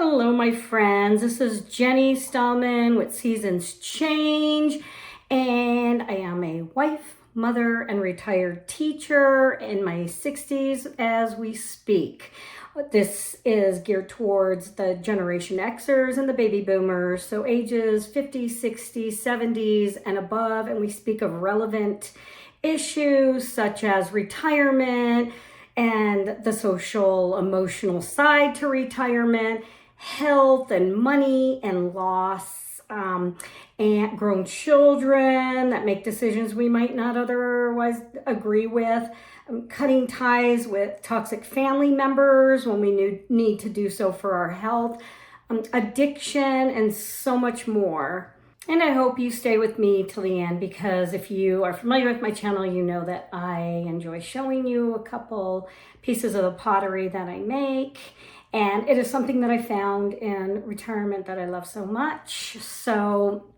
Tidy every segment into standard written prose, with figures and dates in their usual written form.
Hello, my friends. This is Jenny Stallman with Seasons Change, and I am a wife, mother, and retired teacher in my 60s as we speak. This is geared towards the Generation Xers and the baby boomers, so ages 50, 60, 70s, and above, and we speak of relevant issues such as retirement and the social emotional side to retirement, health and money and loss, and grown children that make decisions we might not otherwise agree with, cutting ties with toxic family members when we need to do so for our health, addiction, and so much more. And I hope you stay with me till the end, because if you are familiar with my channel, you know that I enjoy showing you a couple pieces of the pottery that I make. And it is something that I found in retirement that I love so much. So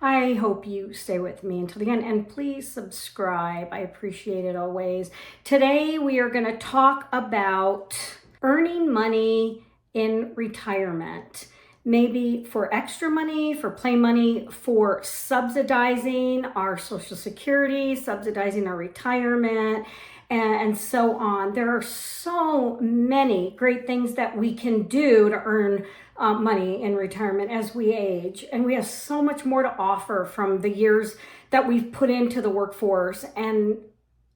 I hope you stay with me until the end, and please subscribe. I appreciate it always. Today we are going to talk about earning money in retirement. Maybe for extra money, for play money, for subsidizing our Social Security, subsidizing our retirement, and so on. There are so many great things that we can do to earn money in retirement as we age. And we have so much more to offer from the years that we've put into the workforce, and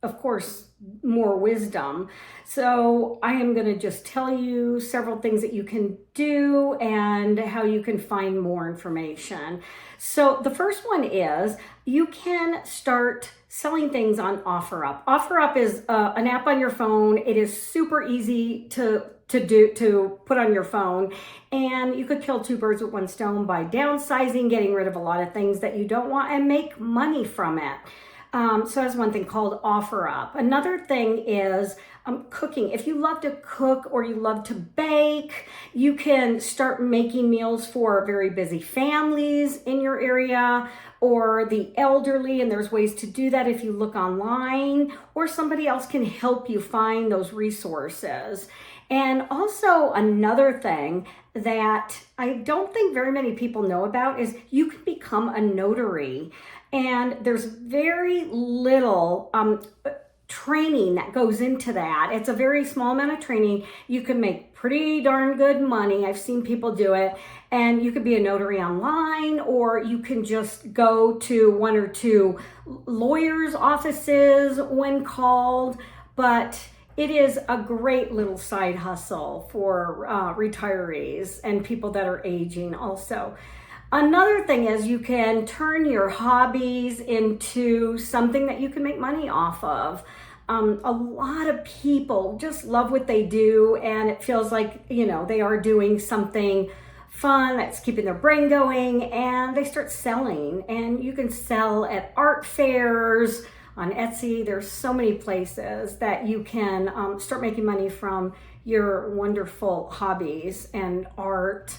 of course, more wisdom. So I am going to just tell you several things that you can do and how you can find more information. So the first one is you can start selling things on OfferUp. OfferUp is an app on your phone. It is super easy to put on your phone, and you could kill two birds with one stone by downsizing, getting rid of a lot of things that you don't want, and make money from it. So that's one thing called OfferUp. Another thing is cooking. If you love to cook or you love to bake, you can start making meals for very busy families in your area or the elderly, and there's ways to do that if you look online, or somebody else can help you find those resources. And also another thing that I don't think very many people know about is you can become a notary. And there's very little training that goes into that. It's a very small amount of training. You can make pretty darn good money. I've seen people do it. And you could be a notary online, or you can just go to one or two lawyers' offices when called. But it is a great little side hustle for retirees and people that are aging also. Another thing is you can turn your hobbies into something that you can make money off of. A lot of people just love what they do, and it feels like, they are doing something fun that's keeping their brain going, and they start selling. And you can sell at art fairs, on Etsy. There's so many places that you can start making money from your wonderful hobbies and art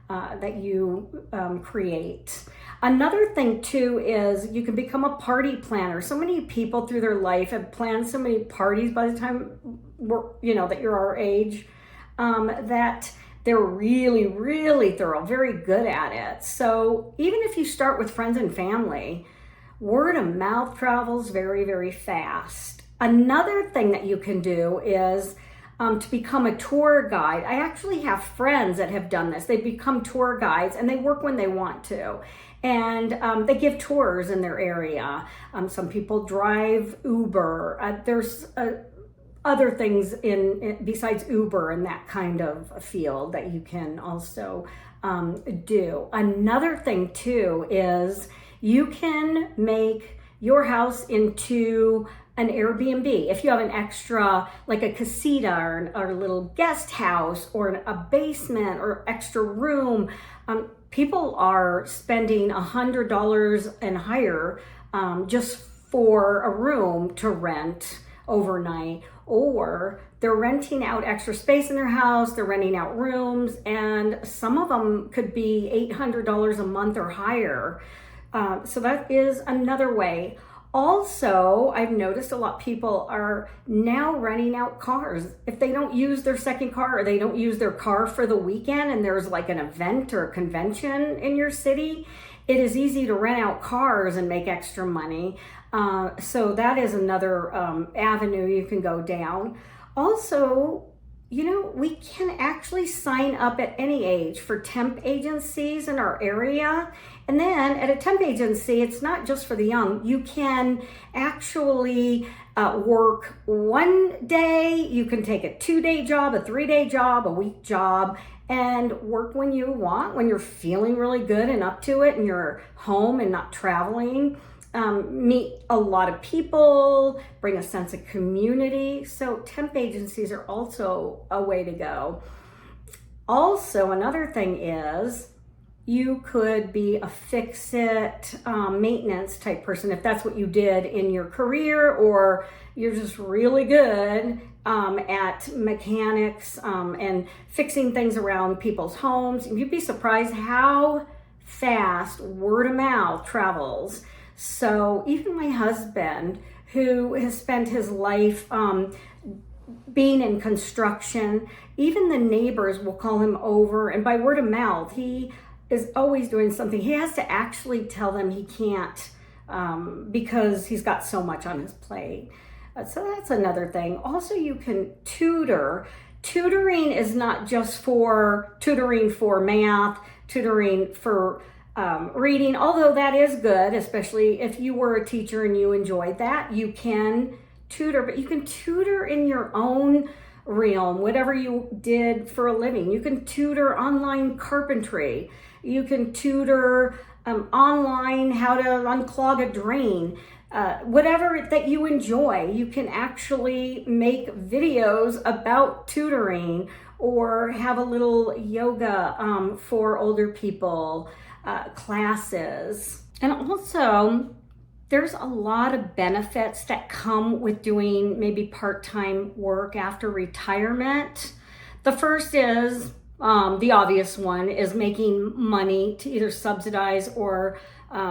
that you create. Another thing too is you can become a party planner. So many people through their life have planned so many parties by the time that you're our age, that they're really, really thorough, very good at it. So even if you start with friends and family, word of mouth travels very, very fast. Another thing that you can do is to become a tour guide. I actually have friends that have done this. They become tour guides, and they work when they want to. And they give tours in their area. Some people drive Uber. There's other things besides Uber in that kind of field that you can also do. Another thing too is you can make your house into an Airbnb. If you have an extra, like a casita or a little guest house or a basement or extra room, people are spending $100 and higher just for a room to rent overnight, or they're renting out extra space in their house, they're renting out rooms, and some of them could be $800 a month or higher. So that is another way. Also, I've noticed a lot of people are now renting out cars. If they don't use their second car or they don't use their car for the weekend and there's like an event or a convention in your city, it is easy to rent out cars and make extra money. So that is another avenue you can go down. Also, you know, we can actually sign up at any age for temp agencies in our area. And then at a temp agency, it's not just for the young. You can actually work one day, you can take a 2-day job, a 3-day job, a week job, and work when you want, when you're feeling really good and up to it and you're home and not traveling. Meet a lot of people, bring a sense of community. So temp agencies are also a way to go. Also, another thing is you could be a fix-it maintenance type person if that's what you did in your career, or you're just really good at mechanics and fixing things around people's homes. You'd be surprised how fast word of mouth travels. So even my husband, who has spent his life being in construction, even the neighbors will call him over, and by word of mouth, he is always doing something. He has to actually tell them he can't because he's got so much on his plate. So that's another thing. Also, you can tutor. Tutoring is not just for tutoring for math, tutoring for reading, although that is good, especially if you were a teacher and you enjoyed that. You can tutor, but you can tutor in your own realm, whatever you did for a living. You can tutor online carpentry. You can tutor online how to unclog a drain. Whatever that you enjoy, you can actually make videos about tutoring or have a little yoga for older people classes. And also, there's a lot of benefits that come with doing maybe part-time work after retirement. The first is, the obvious one, is making money to either subsidize or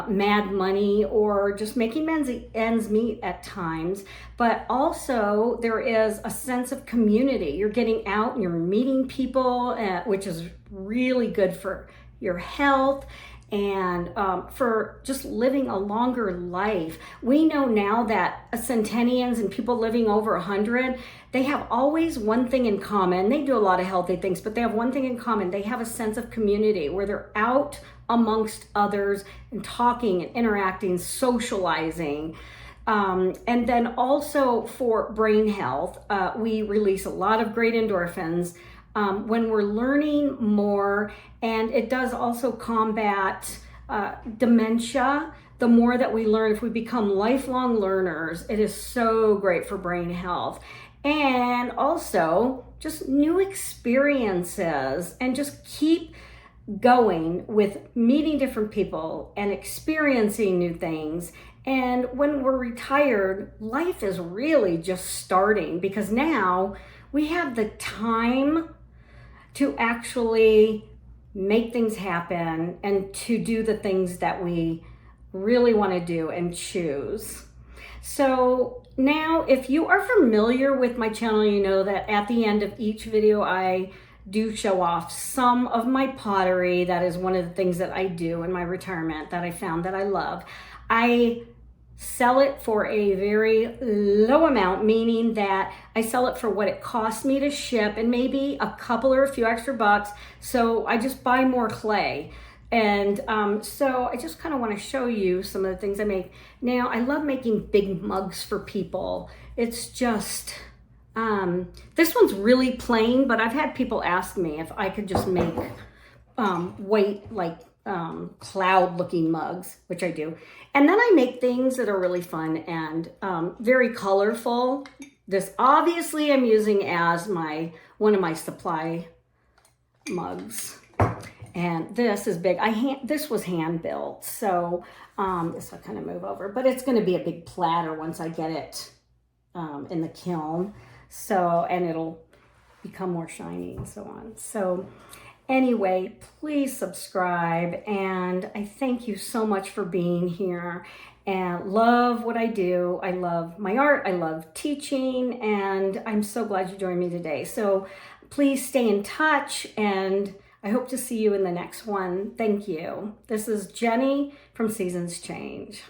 mad money, or just making ends meet at times. But also there is a sense of community. You're getting out and you're meeting people, which is really good for your health and for just living a longer life. We know now that centennials and people living over 100, they have always one thing in common. They do a lot of healthy things, but they have one thing in common. They have a sense of community where they're out amongst others and talking and interacting, socializing. And then also for brain health, we release a lot of great endorphins when we're learning more, and it does also combat dementia. The more that we learn, if we become lifelong learners, it is so great for brain health. And also just new experiences, and just keep going with meeting different people and experiencing new things. And when we're retired, life is really just starting, because now we have the time to actually make things happen and to do the things that we really want to do and choose. So now, if you are familiar with my channel, you know that at the end of each video, I do show off some of my pottery. That is one of the things that I do in my retirement that I found that I love. I sell it for a very low amount, meaning that I sell it for what it costs me to ship and maybe a couple or a few extra bucks. So I just buy more clay. And so I just kind of want to show you some of the things I make. Now, I love making big mugs for people. It's just, this one's really plain, but I've had people ask me if I could just make white, like cloud looking mugs, which I do. And then I make things that are really fun and very colorful. This obviously I'm using as one of my supply mugs. And this is big. This was hand built. So this I'll kind of move over, but it's going to be a big platter once I get it in the kiln. So, and it'll become more shiny and so on. So anyway, please subscribe, and I thank you so much for being here. and love what I do. I love my art. I love teaching, and I'm so glad you joined me today. So please stay in touch, and I hope to see you in the next one. Thank you. This is Jenny from Seasons Change.